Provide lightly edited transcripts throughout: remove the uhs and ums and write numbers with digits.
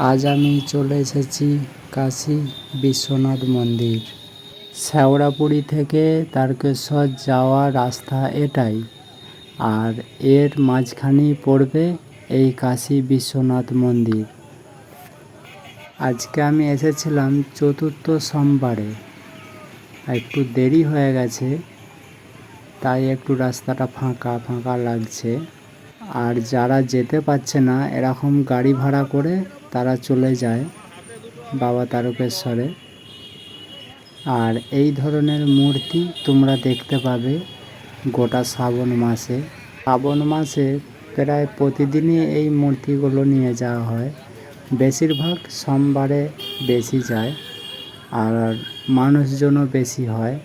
আজ আমি চলে এসেছি কাশী বিশ্বনাথ মন্দির। শেওড়াপুরি থেকে তারকেশ্বর যাওয়ার রাস্তা এটাই, আর এর মাঝখানেই পড়বে এই কাশী বিশ্বনাথ মন্দির। আজকে আমি এসেছিলাম চতুর্থ সোমবারে, একটু দেরি হয়ে গেছে, তাই একটু রাস্তাটা ফাঁকা ফাঁকা লাগছে। আর যারা যেতে পারছে না, এরকম গাড়ি ভাড়া করে তারা চলে যায় বাবা তারকেশ্বরে। আর এই ধরনের মূর্তি তোমরা দেখতে পাবে গোটা শ্রাবণ মাসে। শ্রাবণ মাসে প্রায় প্রতিদিনই এই মূর্তিগুলো নিয়ে যাওয়া হয়, বেশিরভাগ সোমবারে বেশি যায় আর মানুষজনও বেশি হয়।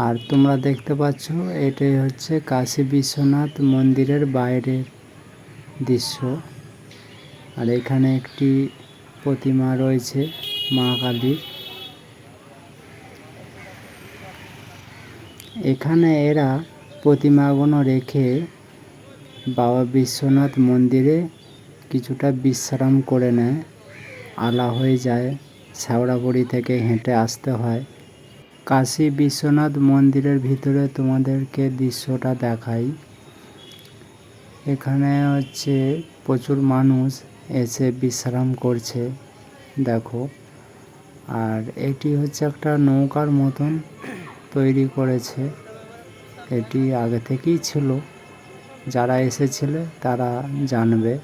আর তোমরা দেখতে পাচ্ছ এটাই হচ্ছে কাশী বিশ্বনাথ মন্দিরের বাইরের দৃশ্য। আর এখানে একটি প্রতিমা রয়েছে মা কালীর। এখানে এরা প্রতিমাগুলো রেখে বাবা বিশ্বনাথ মন্দিরে কিছুটা বিশ্রাম করে নেয়। আলা হয়ে যায়, শেওড়াপুরি থেকে হেঁটে আসতে হয়। কাশী বিশ্বনাথ মন্দিরের ভিতরে তোমাদেরকে দৃশ্যটা দেখাই। এখানে হচ্ছে প্রচুর মানুষ এসে বিশ্রাম করছে, দেখো। আর এটি হচ্ছে একটা নৌকার মতন তৈরি করেছে। এটি আগে থেকেই ছিল, যারা এসেছিলে তারা জানবে।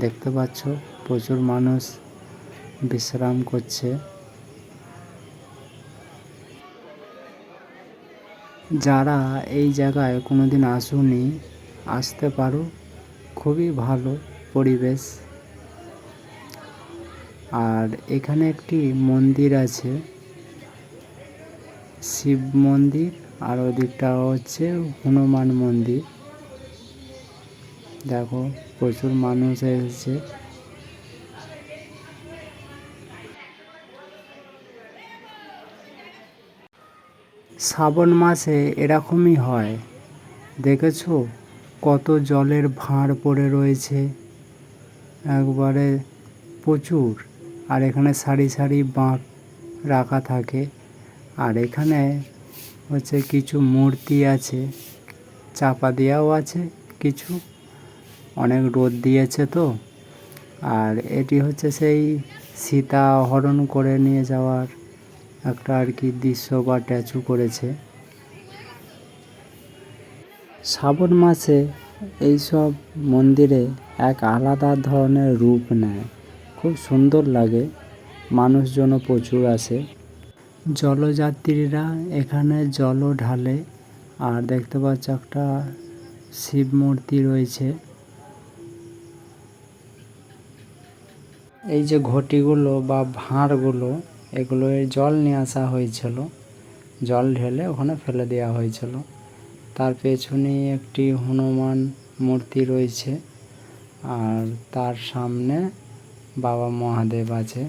দেখতে পাচ্ছ প্রচুর মানুষ বিশ্রাম করছে। যারা এই জায়গায় কোনোদিন আসোনি, আসতে পারো, খুবই ভালো পরিবেশ। আর এখানে একটি মন্দির আছে, শিব মন্দির, আর ওদিকটা হচ্ছে হনুমান মন্দির। দেখো প্রচুর মানুষ এসেছে। শ্রাবণ মাসে এরকমই হয়, দেখেছো কত জলের ভাঁড় পড়ে রয়েছে, একবারে প্রচুর। আর এখানে সারি সারি বাঁক রাখা থাকে। আর এখানে হচ্ছে কিছু মূর্তি আছে, চাপা দেওয়াও আছে কিছু, অনেক রোদ দিয়েছে তো। আর এটি হচ্ছে সেই সীতা হরণ করে নিয়ে যাওয়ার একটা আর কি দৃশ্য বা স্ট্যাচু করেছে। শ্রাবণ মাসে এইসব মন্দিরে এক আলাদা ধরনের রূপ নেয়, খুব সুন্দর লাগে, মানুষজনও প্রচুর আসে। জলযাত্রীরা এখানে জলও ঢালে। আর দেখতে পাচ্ছ একটা শিব মূর্তি রয়েছে। এই যে ঘটিগুলো বা ভাঁড়গুলো, এগুলো জল নিয়ে আসা হয়েছিল, জল ঢেলে ওখানে ফেলে দেওয়া হয়েছিল। তার পেছনেই একটি হনুমান মূর্তি রয়েছে, আর তার সামনে বাবা মহাদেব আছে।